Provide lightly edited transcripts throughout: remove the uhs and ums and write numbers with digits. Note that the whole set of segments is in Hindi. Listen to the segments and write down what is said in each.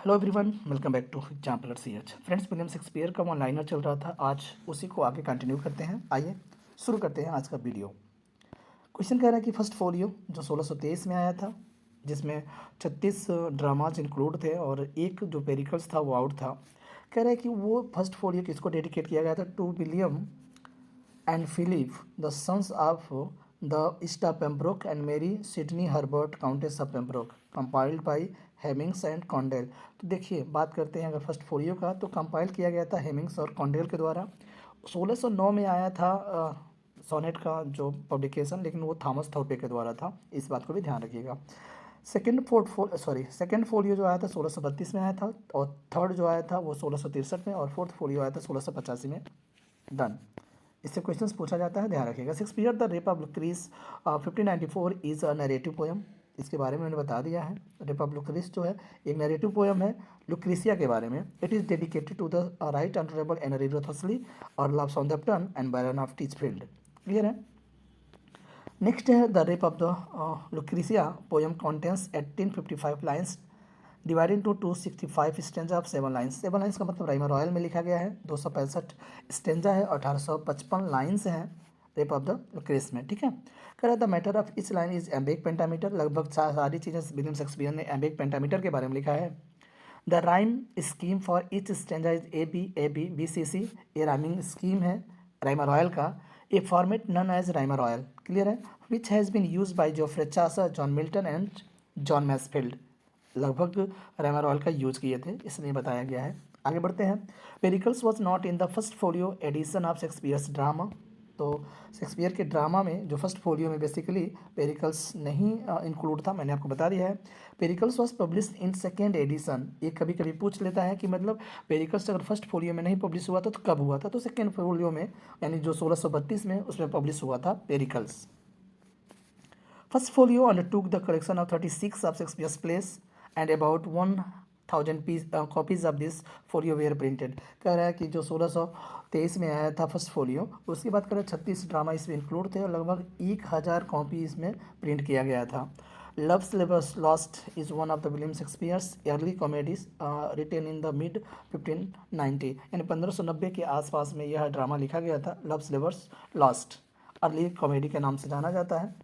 Hello everyone, welcome back to Exemplar C H. Friends, William Shakespeare का वन लाइनर चल रहा था। आज उसी को आगे कंटिन्यू करते हैं। आइए शुरू करते हैं आज का वीडियो। क्वेश्चन कह रहा है कि फर्स्ट फोलियो जो 1623 में आया था, जिसमें 36 ड्रामाज इंक्लूड थे और एक जो पेरिकल्स था वो आउट था। कह रहा है कि वो फर्स्ट फोलियो किसको डेडिकेट किया गया था? To William and Philip, the sons of the East of Pembroke and Mary Sidney Herbert, Countess of Pembroke, compiled by Heminges and Condell. तो देखिए, बात करते हैं अगर फर्स्ट फोलियो का, तो कंपाइल किया गया था हेमिंग्स और कॉन्डेल के द्वारा। 1609 में आया था सोनेट का जो पब्लिकेशन, लेकिन वो थॉमस थॉर्पे के द्वारा था। इस बात को भी ध्यान रखिएगा। सेकेंड फोलियो जो आया था 1632 में आया था, और थर्ड जो आया था वो 1663 में, और फोर्थ फोलियो आया था 1685 में। डन। इससे क्वेश्चंस पूछा जाता है, ध्यान रखिएगा। Shakespeare the rape of Lucrece 1594 is a narrative poem. इसके बारे में मैंने बता दिया है। रेप ऑफ लुक्रीस जो है एक नरेटिव पोएम है लुक्रीसिया के बारे में। It is dedicated to the right honourable Henry Wriothesley और love Southampton and baron of Titchfield. Clear है। नेक्स्ट है the rape of the Lucretia poem contains 1855 lines divide into 265 stanza of 7 lines. 7 lines का मतलब राइमा रॉयल में लिखा गया है। 265 स्टेंजा है और 1855 लाइन्स हैं रेप ऑफ द लुक्रेस में। ठीक है। कह रहा the matter of each line is iambic pentameter. लगभग सारी चीज़ें विलियम शेक्सपियर ने एम्बिक पेंटामीटर के बारे में लिखा है। The rhyme scheme for each stanza is A B B C C. ये राइमिंग स्कीम है राइमा रॉयल का। A format known as rhyme royal. Clear है। Which has been used by Geoffrey Chaucer, John Milton and John Masefield. लगभग राइमा रॉयल का यूज किए थे, इसलिए बताया गया है। आगे बढ़ते हैं। Pericles was not in the first folio edition of Shakespeare's drama. तो शेक्सपियर के ड्रामा में जो फर्स्ट फोलियो में बेसिकली पेरिकल्स नहीं इंक्लूड था, मैंने आपको बता दिया है। Pericles was publish in second edition. ये कभी कभी पूछ लेता है कि मतलब पेरिकल्स अगर फर्स्ट फोलियो में नहीं पब्लिश हुआ था तो कब हुआ था? तो सेकेंड फोलियो में, यानी जो 1632 में, उसमें पब्लिश हुआ था Pericles. First folio undertook the collection of 36 of Shakespeare's plays and about 1000 copies of this folio were printed। कह रहा है कि जो 1623 में आया था फर्स्ट फोलियो, उसके बाद कह रहा है 36 ड्रामा इसमें इंक्लूड थे और लगभग 1000 कॉपी इसमें प्रिंट किया गया था। Love's Labour's Lost is one of the William Shakespeare's early comedies written in the mid 1590, यानी 1590 के आसपास में यह ड्रामा लिखा गया था। Love's Labour's lost early comedy के नाम से जाना जाता है।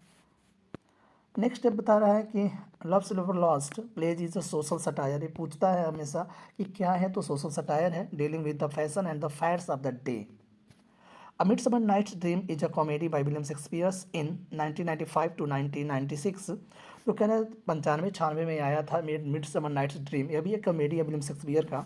नेक्स्ट स्टेप बता रहा है कि लव्स लिवर Lost plays is a social satire. ये पूछता है हमेशा कि क्या है, तो सोशल सटायर है, dealing with the fashion and the fads of the day. A midsummer night's dream is a comedy by William Shakespeare's in 1995 to 1996। तो कह रहा है 95 96 में आया था मिडसमर नाइट्स ड्रीम। यह भी एक कॉमेडी है विलियम शेक्सपियर का।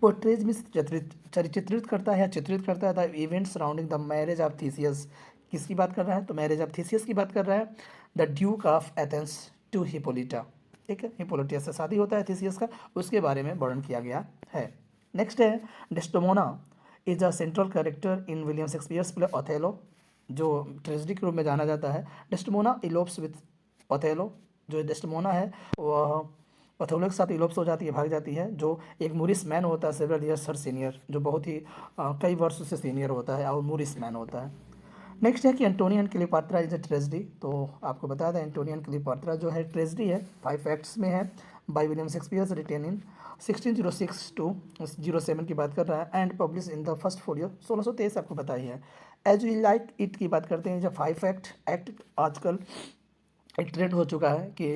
वो ट्रेज में चित्रित करता है, चित्रित करता है the event surrounding the marriage of Theseus. किसकी बात कर रहा है? तो मैरिज ऑफ थीसियस की बात कर रहा है। The duke of Athens to Hippolyta. ठीक है, हिपोलिटा से शादी होता है थीसियस का, उसके बारे में वर्णन किया गया है। नेक्स्ट है Desdemona is a central character in William Shakespeare's play Othello, जो ट्रेजिडी के रूप में जाना जाता है। Desdemona elopes with Othello. जो डेस्टोमोना है वह ओथेलो के साथ इलोप्स हो जाती है, भाग जाती है, जो एक मूरिस मैन होता है सेवरल ईयर्स हर सीनियर, जो बहुत ही कई वर्षों से सीनियर होता है और मूरिस मैन होता है। नेक्स्ट है कि एंटोनियन क्लियोपात्रा इज अ ट्रेजिडी। तो आपको बता दें एंटोनियन क्लियोपात्रा जो है ट्रेजिडी है, 5 एक्ट्स में है, by William Shakespeare, written in 1606 to 07 की बात कर रहा है, and publish in the first folio 1623। आपको पता ही है। एज वी लाइक इट की बात करते हैं, जब 5 एक्ट आजकल एक ट्रेंड हो चुका है कि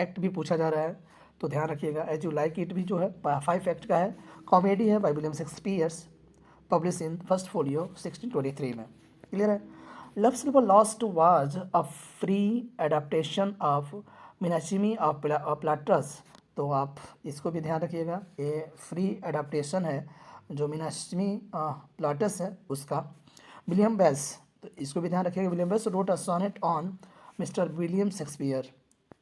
एक्ट भी पूछा जा रहा है, तो ध्यान रखिएगा। एज यू लाइक इट भी जो है 5 एक्ट का है, कॉमेडी है by William Shakespeare's, publish in first folio 1623 में। क्लियर है। Love silver lost was a free adaptation of Meenakshi of Pilatus. तो आप इसको भी ध्यान रखिएगा, ये फ्री एडाप्टेशन है जो मीनाक्षी प्लाटस है उसका। विलियम बेस, तो इसको भी ध्यान रखिएगा। William Basse wrote a sonnet on mister William Shakespeare.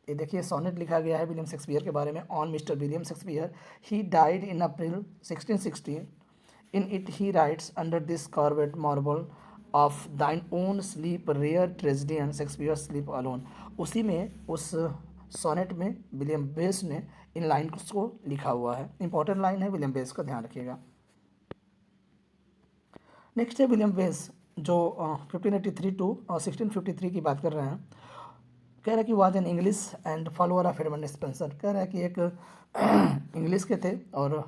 ये देखिए सोनेट लिखा गया है विलियम शेक्सपियर के बारे में, on mister William Shakespeare. He died in April 1616। In it he writes, under this carved marble of thine own sleep rare tragedy and Shakespeare sleep alone। उसी में उस सोनेट में विलियम बेस ने इन लाइन को लिखा हुआ है। इंपॉर्टेंट लाइन है, विलियम बेस का ध्यान रखिएगा। नेक्स्ट है विलियम बेस जो 1583 टू 1653 की बात कर रहे हैं। कह रहा है कि was an English and follower of Edmund Spenser. कह रहा है कि एक इंग्लिश के थे और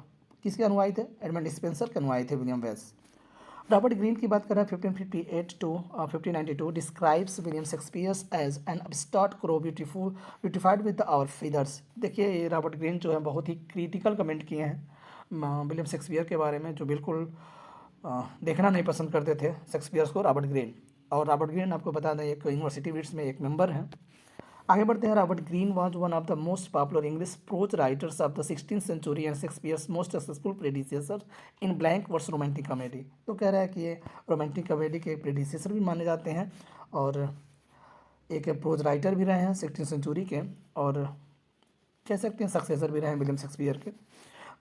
किसके अनुयायी थे? एडमंड स्पेंसर के अनुयायी थे विलियम वेल्स। रॉबर्ट ग्रीन की बात कर रहा है 1558 to 1592 describes William Shakespeare's as an upstart crow beautified with our feathers. देखिए ये रॉबर्ट ग्रीन जो है बहुत ही क्रिटिकल कमेंट किए हैं विलियम शेक्सपियर के बारे में, जो बिल्कुल देखना नहीं पसंद करते थे शेक्सपियर्स को, रॉबर्ट ग्रीन। और रॉबर्ट ग्रीन आपको बता दें एक यूनिवर्सिटी विट्स में एक मेंबर हैं। आगे बढ़ते हैं। Robert Greene was one of the most popular English prose writers of the 16th century and Shakespeare's most successful predecessor in blank verse romantic comedy. तो कह रहा है कि ये रोमांटिक कॉमेडी के प्रेडिसेसर भी माने जाते हैं और एक प्रोज राइटर भी रहे हैं 16th सेंचुरी के, और कह सकते हैं सक्सेसर भी रहे हैं विलियम शेक्सपियर के।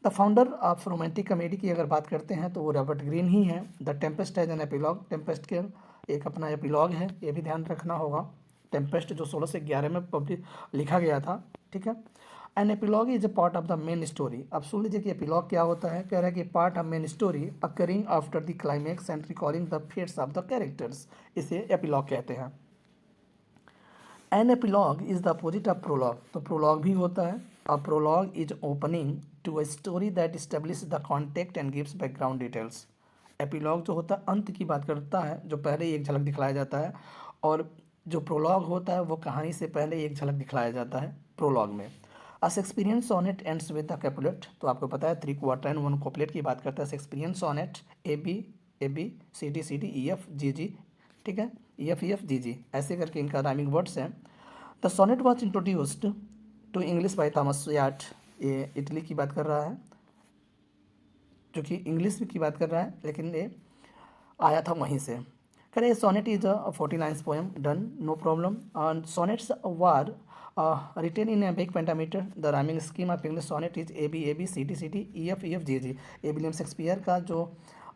The founder of romantic comedy की अगर बात करते हैं तो वो रॉबर्ट ग्रीन ही हैं। The Tempest has an epilogue. Tempest के एक अपना एपिलॉग है, ये भी ध्यान रखना होगा। टेम्पेस्ट जो 1611 में पब्लिक लिखा गया था, ठीक है। An epilogue is a part of the main story. अब सुन लीजिए कि एपिलॉग क्या होता है। कह रहा है कि part of main story occurring after the climax and recording the fates of the characters, इसे एपिलॉग कहते हैं। An epilogue is the opposite of prologue. तो प्रोलॉग भी होता है। A prologue is opening to a story that establish the context and gives background details. Epilogue जो होता है अंत की बात करता है, जो पहले ही एक झलक दिखलाया जाता है, और जो प्रोलॉग होता है वो कहानी से पहले एक झलक दिखलाया जाता है प्रोलॉग में। As experience sonnet ends with the Capulet. तो आपको पता है 3 क्वार्टर एंड 1 कॉपलेट की बात करता है experience sonnet. A B C D E F G G, ठीक है, ई एफ जी जी, ऐसे करके इनका राइमिंग वर्ड्स हैं। The sonnet was introduced to English by Thomas Wyatt. ये इटली की बात कर रहा है, जो कि इंग्लिश की बात कर रहा है, लेकिन ये आया था वहीं से। करें sonnet is a 40 lines poem, done, no problem. Sonnets were written in a big pentameter. The rhyming scheme of English sonnet is A B C D E F G G. ये विलियम शेक्सपियर का जो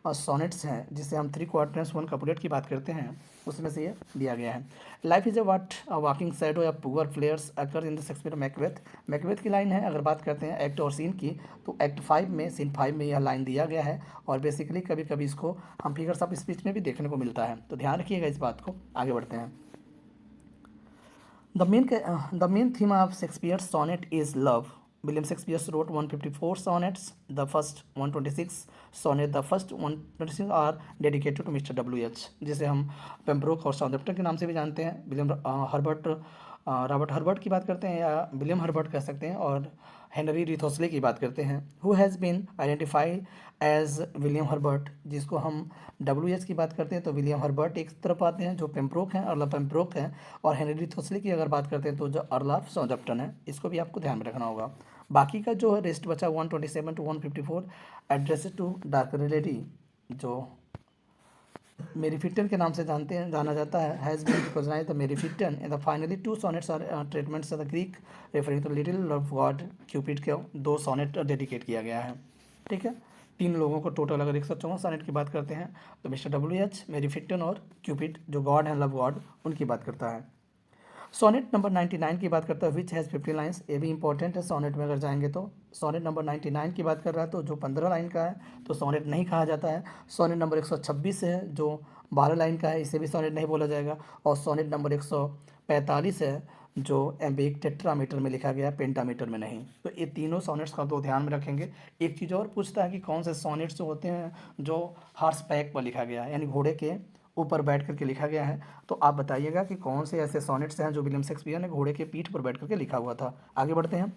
सोनेट्स हैं, जिसे हम 3 क्वार्टर्स 1 कपुलेट की बात करते हैं, उसमें से ये दिया गया है। Life is a walking shadow या poor players occur in the Shakespeare Macbeth. Macbeth की लाइन है। अगर बात करते हैं एक्ट और सीन की, तो एक्ट 5 में, सीन 5 में यह लाइन दिया गया है, और बेसिकली कभी कभी इसको हम फिगर्स ऑफ स्पीच में भी देखने को मिलता है, तो ध्यान रखिएगा इस बात को। आगे बढ़ते हैं। The main theme of Shakespeare sonnet is love. William Shakespeare wrote 154 sonnets. The first 126 sonnet, the first 126 are dedicated to mister WH, जिसे हम पेम्ब्रोक और साउथम्पटन के नाम से भी जानते हैं। विलियम हर्बर्ट, रॉबर्ट हर्बर्ट की बात करते हैं, या विलियम हर्बर्ट कह सकते हैं, और हेनरी रिथोस्ले की बात करते हैं। Who has been identified as William Herbert, जिसको हम WH की बात करते हैं तो विलियम हर्बर्ट एक तरफ आते हैं, जो पेम्ब्रोक हैं, अर्ल ऑफ पेम्ब्रोक हैं, और हेनरी रिथोस्ले की अगर बात करते हैं तो जो अर्ल ऑफ साउथम्पटन है। इसको भी आपको ध्यान में रखना होगा। बाकी का जो रेस्ट बचा 127 to 154 address to dark lady, जो मेरीफिटन के नाम से जाना जाता है, has been recognised the Mary Fitton in the finally 2 sonnets are treatments of the Greek referring to little love god Cupid के 2 सॉनेट डेडिकेट किया गया है, ठीक है। 3 लोगों को टोटल अगर 154 सॉनेट की बात करते हैं तो मिस्टर WH, मेरीफिटन और क्यूपिड जो गॉड हैं, लव गॉड, उनकी बात करता है। सोनेट नंबर 99 की बात करता है विच हैज़ 50 लाइन्स। ये भी इंपॉर्टेंट है सोनेट में अगर जाएंगे तो। सोनेट नंबर 99 की बात कर रहा है तो जो 15 लाइन का है तो सोनेट नहीं कहा जाता है। सोनेट नंबर 126 है जो 12 लाइन का है, इसे भी सोनेट नहीं बोला जाएगा। और सोनेट नंबर 145 है जो एम्बिक टेट्रामीटर में लिखा गया, पेंटामीटर में नहीं। तो ये तीनों सोनेट्स का तो ध्यान में रखेंगे। एक चीज़ और पूछता है कि कौन से सोनेट्स होते हैं जो हॉर्स बैक पर लिखा गया है, यानी घोड़े के ऊपर बैठ करके लिखा गया है, तो आप बताइएगा कि कौन से ऐसे सोनेट्स हैं जो विलियम शेक्सपियर ने घोड़े के पीठ पर बैठ करके लिखा हुआ था। आगे बढ़ते हैं।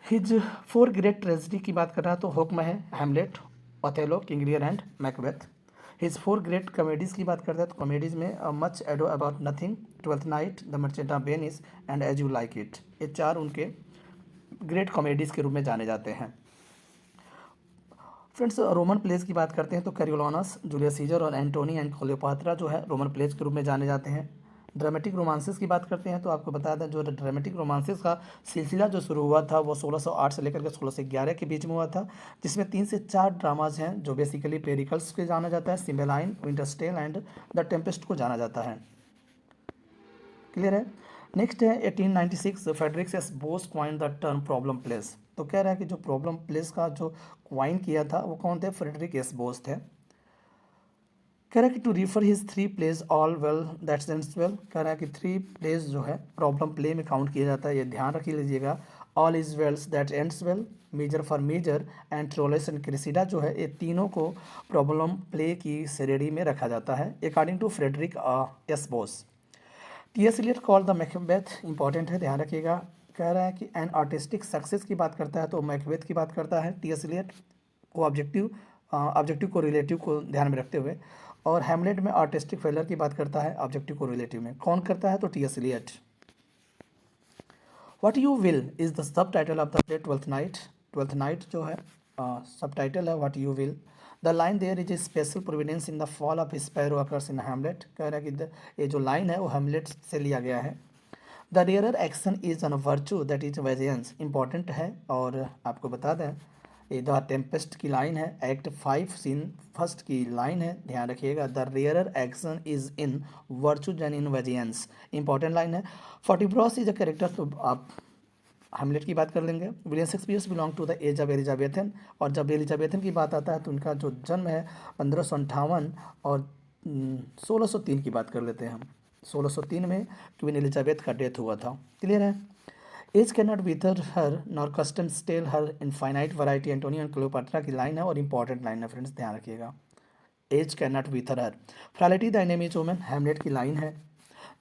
हिज 4 ग्रेट ट्रेजेडी की बात कर रहा है तो हुक्म है, Hamlet, Othello, King Lear and Macbeth. His 4 great comedies की बात करते हैं तो कॉमेडीज़ में Much Ado About Nothing, Twelfth Night, The Merchant of Venice and As You Like It. ये 4 उनके ग्रेट कॉमेडीज़ के रूप में जाने जाते हैं। फ्रेंड्स, रोमन प्लेस की बात करते हैं तो कैरियोलानस, जूलियस सीजर और एंटोनी एंड क्लियोपात्रा जो है रोमन प्लेस के रूप में जाने जाते हैं। ड्रामेटिक रोमांसेस की बात करते हैं तो आपको बता दें जो ड्रामेटिक रोमांसेस का सिलसिला जो शुरू हुआ था वो 1608 से लेकर के 1611 के बीच में हुआ था, जिसमें 3 से 4 ड्रामाज हैं जो बेसिकली पेरिकल्स के जाना जाता है, Cymbeline, Winter's Tale and the Tempest को जाना जाता है। क्लियर है। नेक्स्ट है 1896 Frederick S Bose coined the term problem place. तो कह रहा है कि जो प्रॉब्लम प्लेस का जो क्वाइन किया था वो कौन थे? फ्रेडरिक एस बोस थे। कह रहा है कि to refer his 3 plays all well that's ends well, कह रहा है कि 3 प्लेज जो है प्रॉब्लम प्ले में काउंट किया जाता है, ये ध्यान रख लीजिएगा। All is wells that ends well, measure for measure and Troilus and Cressida जो है ये तीनों को प्रॉब्लम प्ले की श्रेणी में रखा जाता है according to Frederick S Boas. T S. Eliot called the Macbeth, important है ध्यान रखिएगा। कह रहा है कि एन आर्टिस्टिक सक्सेस की बात करता है तो मैकबेथ की बात करता है टी.एस. एलियट को ऑब्जेक्टिव को रिलेटिव को ध्यान में रखते हुए, और हैमलेट में आर्टिस्टिक फेलर की बात करता है ऑब्जेक्टिव को रिलेटिव में। कौन करता है तो T S. Eliot. What you will is the subtitle of the play Twelfth Night, Twelfth night जो है सब टाइटल है what you will. The line there is a special providence in the fall of sparrow occurs in Hamlet, कह रहा है कि ये जो लाइन है वो हैमलेट से लिया गया है। The rarer action is in virtue that is vengeance, important है और आपको बता दें ये द टेम्पेस्ट की लाइन है, एक्ट 5 सीन फर्स्ट की लाइन है, ध्यान रखिएगा। The rarer action is in virtue than in वेजियंस, important line है। फोर्टिब्रॉस इज अ कैरेक्टर, तो आप हैमलेट की बात कर लेंगे। William Shakespeare belong to the age of Elizabethan, और जब एलिजाबेथन की बात आता है तो उनका जो जन्म है 1558 और 1603 की बात कर लेते हैं हम। 1603 में क्वीन एलिजाबेथ का डेथ हुआ था, क्लियर है। Age can not wither her nor custom stale her infinite variety, Antonio and Cleopatra की लाइन है और इंपॉर्टेंट लाइन है फ्रेंड्स, ध्यान रखिएगा। Age can not wither her, frailty the enemy woman, Hamlet की लाइन है।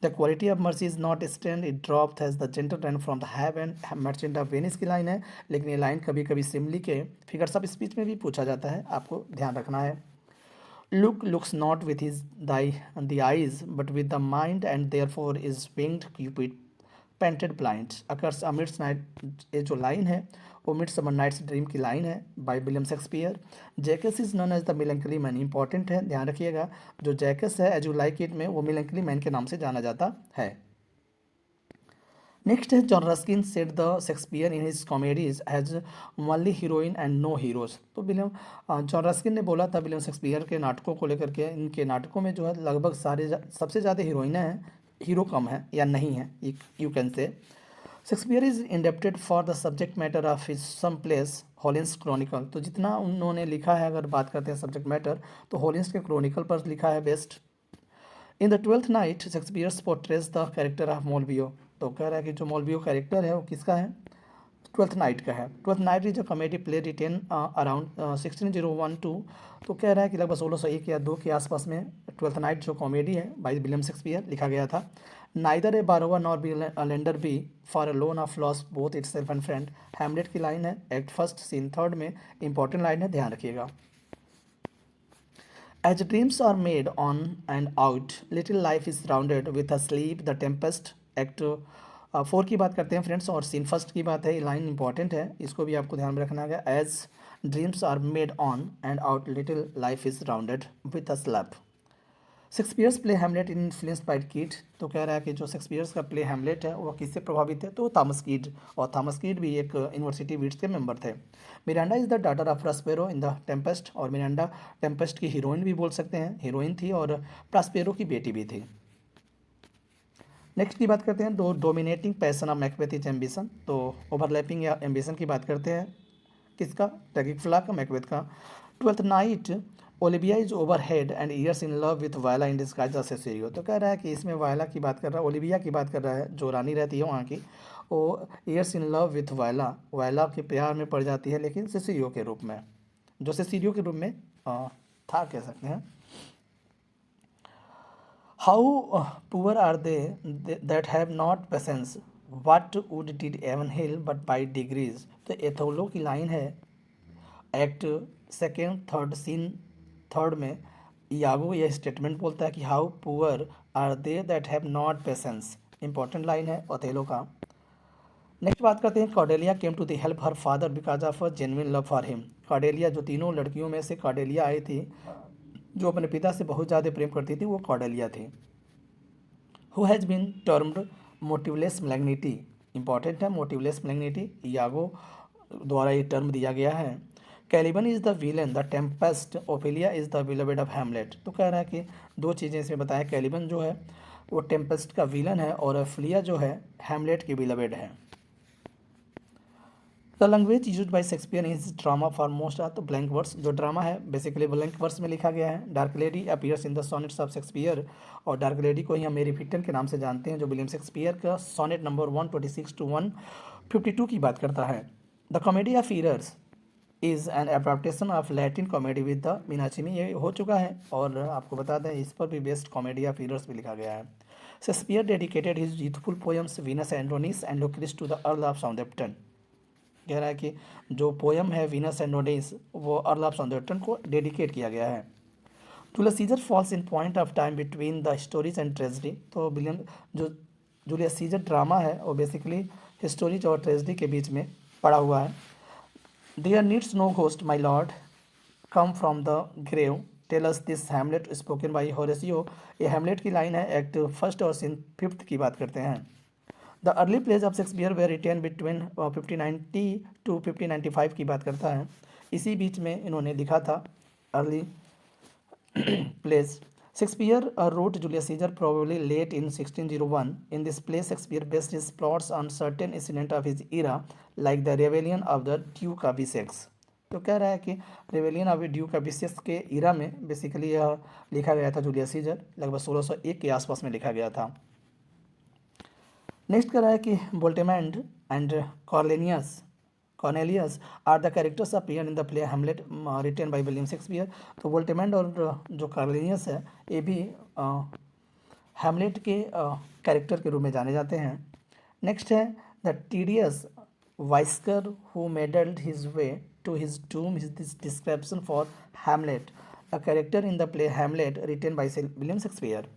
The quality of mercy is not stand it drop has the gentle run from the heaven, merchant of Venice की लाइन है, लेकिन ये लाइन कभी कभी सिमली के फिगर्स ऑफ स्पीच में भी पूछा जाता है, आपको ध्यान रखना है। Look looks not with his the eyes but with the mind and therefore is winged Cupid painted blinds occurs mids night, ये जो लाइन है वो मिड समर नाइट्स ड्रीम की लाइन है by William Shakespeare. Jaques is known as the melancholy man, important है ध्यान रखिएगा। जो जैकस है एज यू लाइक इट में वो मिलंकली मैन के नाम से जाना जाता है। नेक्स्ट है John Ruskin said the Shakespeare in his comedies has only heroine and no heroes, तो विलियम जॉन रस्किन ने बोला था विलियम शेक्सपियर के नाटकों को लेकर के, इनके नाटकों में जो है लगभग सबसे ज़्यादा हीरोइनें हैं, हीरो कम है या नहीं है, you can say. Shakespeare is indebted for the subject matter of his some plays Holinshed's chronicle, तो जितना उन्होंने लिखा है अगर बात करते हैं सब्जेक्ट मैटर तो हॉलिंस के क्रॉनिकल पर लिखा है best. In the twelfth night Shakespeare portrays the character of Malvolio, तो कह रहा है कि जो मोलवियो कैरेक्टर है वो किसका है, ट्वेल्थ नाइट का है। Twelfth Night is a comedy play written around 1601 तो कह रहा है कि लगभग 1601 या 2 के आसपास में ट्वेल्थ नाइट जो कॉमेडी है बाय विलियम शेक्सपियर लिखा गया था। Neither a borrower nor be lender be for a loan of loss both itself and friend, Hamlet की लाइन है, एक्ट फर्स्ट सीन थर्ड में, इंपॉर्टेंट लाइन है, ध्यान रखिएगा। As dreams are made on and out, little life is surrounded with a sleep, the tempest, act 4 की बात करते हैं फ्रेंड्स, और सीन फर्स्ट की बात है, ये लाइन इंपॉर्टेंट है, इसको भी आपको ध्यान में रखना है। As dreams are made on and out, little life is surrounded with a slap. Shakespeare's play Hamlet influenced by Keats, तो कह रहा है कि जो शेक्सपियर्स का प्ले हैमलेट है वो किससे प्रभावित है, तो थॉमस कीड, और थॉमस कीड भी एक यूनिवर्सिटी वीट्स के मेंबर थे। Miranda is the daughter of Prospero in the Tempest, और मिरांडा टेम्पेस्ट की हीरोइन भी बोल सकते हैं, हीरोइन थी और प्रॉस्पेरो की बेटी भी थी। नेक्स्ट की बात करते हैं, दो dominating passion of Macbeth is ambition, तो ओवरलैपिंग या एम्बिशन की बात करते हैं किसका, टैगिफ्ला का, मैकबेथ का। Twelfth night Olivia is over head and ears in love with Viola in disguise as सेसिलियो, तो कह रहा है कि इसमें वायला की बात कर रहा है, ओलिविया की बात कर रहा है, जो रानी रहती है वहाँ की, वो ईयर्स इन लव विथ वायला, वायला के प्यार में पड़ जाती है लेकिन सेसिलियो के रूप में, जो सेसिलियो के रूप में था कह सकते हैं। How poor are they that have not patience, what would did even heal but by degrees, तो एथोलो की लाइन है, act second third scene third में यागो यह स्टेटमेंट बोलता है कि how poor are they that have not patience, important line है ओथेलो का। नेक्स्ट बात करते हैं, Cordelia came to the help her father because of a genuine love for him, Cordelia जो तीनों लड़कियों में से कॉर्डेलिया आई थी, जो अपने पिता से बहुत ज़्यादा प्रेम करती थी, वो कॉर्डेलिया थी। Who has been termed motiveless malignity, important है मोटिवलेस मैग्नेटी, यागो द्वारा ये टर्म दिया गया है। Caliban is the villain the Tempest, Ophelia is the beloved of Hamlet, तो कह रहा है कि दो चीज़ें इसमें बताया, कैलिबन जो है वो टेम्पेस्ट का विलन है और ओफेलिया जो है हैमलेट की बिलोवेड है। The language use by Shakespeare is drama for most of the blank words. जो ड्रामा है बेसिकली ब्लैंक वर्ड्स में लिखा गया है। Dark lady appears in the sonnets of Shakespeare, और डार्क लेडी को ही हम मेरी फिक्टन के नाम से जानते हैं, जो विलियम शेक्सपियर का सोनेट नंबर 126 to 152 की बात करता है। The comedy of errors is an adaptation of Latin comedy with the Menaechmi में, ये हो चुका है। और आपको बता दें इस पर भी बेस्ट कॉमेडी ऑफ ईरर्स भी लिखा गया है। Shakespeare dedicated his youthful poems Venus and Adonis and Lucrece to the earl of Southampton. कह रहा है कि जो पोयम है वीनस एंडोनिस वो अर्ल ऑफ साउथैम्प्टन को डेडिकेट किया गया है। Julius Caesar falls in point of time between the stories and tragedy. तो विलियम जो जूलियस सीजर ड्रामा है वो बेसिकली हिस्टोरीज और ट्रेजेडी के बीच में पड़ा हुआ है। There needs no ghost my lord come from the grave tell us this Hamlet spoken by Horatio. ये हैमलेट की लाइन है, एक्ट फर्स्ट और सीन 5th की बात करते हैं। The early plays of Shakespeare were written between 1590 to 1595 की बात करता है। इसी बीच में इन्होंने लिखा था early plays. Shakespeare wrote Julius Caesar probably late in 1601. In this play, Shakespeare based his plots on certain incidents of his era, like the rebellion of the Duke of Essex. तो कह रहा है कि rebellion of Duke of Essex के इरा में बेसिकली यह लिखा गया था जूलियस सीजर, लगभग 1601 के आसपास में लिखा गया था। नेक्स्ट कह रहा है कि Voltemand and Cornelius are the characters appear in the play Hamlet written by William Shakespeare. तो वोल्टेमैंड और जो कॉर्नेलियस है ये भी हैमलेट के कैरेक्टर के रूप में जाने जाते हैं। नेक्स्ट है the tedious wiseacre who meddled his way to his doom is this description for Hamlet, a character in the play Hamlet written by William Shakespeare.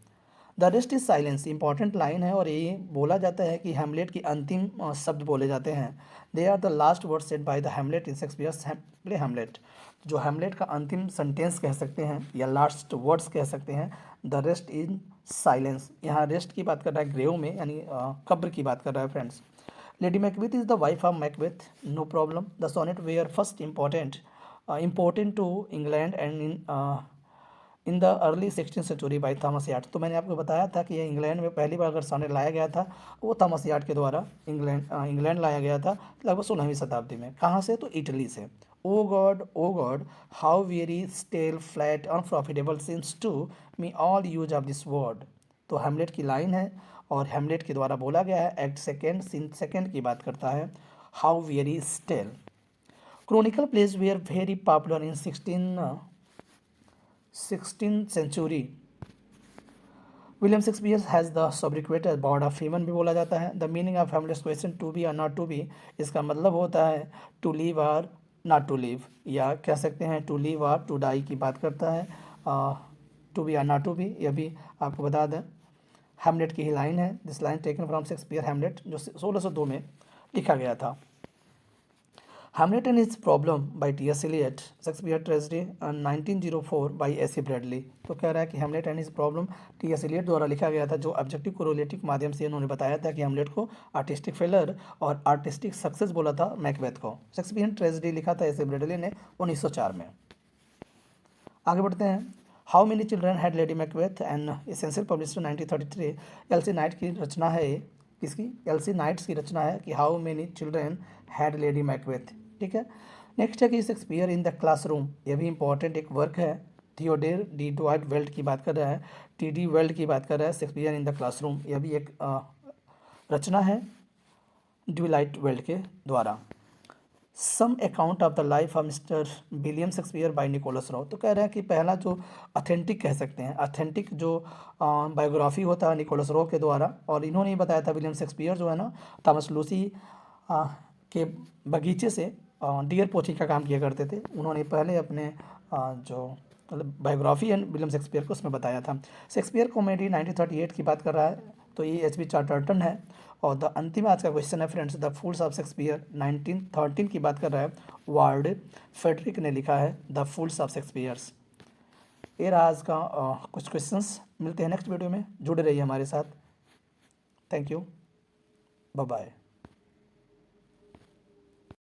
The rest is silence, important line है और ये बोला जाता है कि हैमलेट की अंतिम शब्द बोले जाते हैं। They are the last word said by the Hamlet in Shakespeare's play Hamlet. जो हैमलेट का अंतिम सेंटेंस कह सकते हैं या लास्ट वर्ड्स कह सकते हैं। द रेस्ट इन साइलेंस, यहाँ रेस्ट की बात कर रहा है ग्रेव में, यानी कब्र की बात कर रहा है friends. Lady Macbeth is the wife of Macbeth, no problem. The sonnet were first important to England and in the early 16th century by Thomas Wyatt. तो मैंने आपको बताया था कि ये इंग्लैंड में पहली बार अगर सोनेट लाया गया था वो थॉमस यार्ड के द्वारा इंग्लैंड लाया गया था लगभग 16वीं शताब्दी में। कहाँ से? तो इटली से। O God how very stale flat unprofitable seems to me all use of this word. तो हैमलेट की लाइन है और हैमलेट के द्वारा बोला गया है। एक्ट सेकेंड सीन सेकेंड की बात करता है। How very stale. Chronicle plays were very popular in 16th century. William Shakespeare has the sobriquet bard of Avon भी बोला जाता है। The meaning of Hamlet's question to be or not to be, इसका मतलब होता है to live or not to live, या कह सकते हैं to live or to die की बात करता है। To be or not to be, यह भी आपको बता दें हैमलेट की ही लाइन है। This line taken from Shakespeare Hamlet जो 1602 में लिखा गया था। Hamlet and his problem by T S. Eliot, Shakespeare tragedy 1904 by A C. Bradley. तो कह रहा है कि Hamlet and his problem T S. Eliot द्वारा लिखा गया था, जो ऑब्जेक्टिव कोरिलेटिव के माध्यम से उन्होंने बताया था कि हैमलेट को आर्टिस्टिक फेलर और आर्टिस्टिक सक्सेस बोला था मैकबेथ को। शेक्सपियर ट्रेजेडी लिखा था ए.सी. ब्रैडली ने 1904 में। आगे बढ़ते हैं। How many children had lady Macbeth and essential published 1933। LC. Night की रचना है, किसकी? एल.सी. नाइट्स की रचना है कि how many children had lady Macbeth. ठीक है। नेक्स्ट है कि शेक्सपियर इन द क्लासरूम, यह भी इंपॉर्टेंट एक वर्क है। थियोडोर डी ड्वाइट वेल्ट की बात कर रहा है, टी.डी. वेल्ट की बात कर रहा है। शेक्सपियर इन द क्लासरूम यह भी एक रचना है ड्वाइट वेल्ट के द्वारा। Some account of the life of mister William Shakespeare by Nicholas Rowe. तो कह रहे हैं कि पहला जो ऑथेंटिक कह सकते हैं, ऑथेंटिक जो बायोग्राफी होता है निकोलस रॉ के द्वारा, और इन्होंने ही बताया था विलियम शेक्सपियर जो है ना थॉमस लूसी के बगीचे से डियर पोचिंग का काम किया करते थे। उन्होंने पहले अपने जो मतलब बायोग्राफी है विलियम शेक्सपियर को उसमें बताया था। शेक्सपियर कॉमेडी 1938 की बात कर रहा है, तो ये एच.बी. चार्टर्टन है। और द अंतिम आज का क्वेश्चन है friends, the fools of Shakespeare 1913 की बात कर रहा है। वार्ड फेडरिक ने लिखा है द फूल्स ऑफ शेक्सपियर्स। ये रहा आज का कुछ क्वेश्चंस। मिलते हैं नेक्स्ट वीडियो में, जुड़े रहिए हमारे साथ। Thank you, bye bye.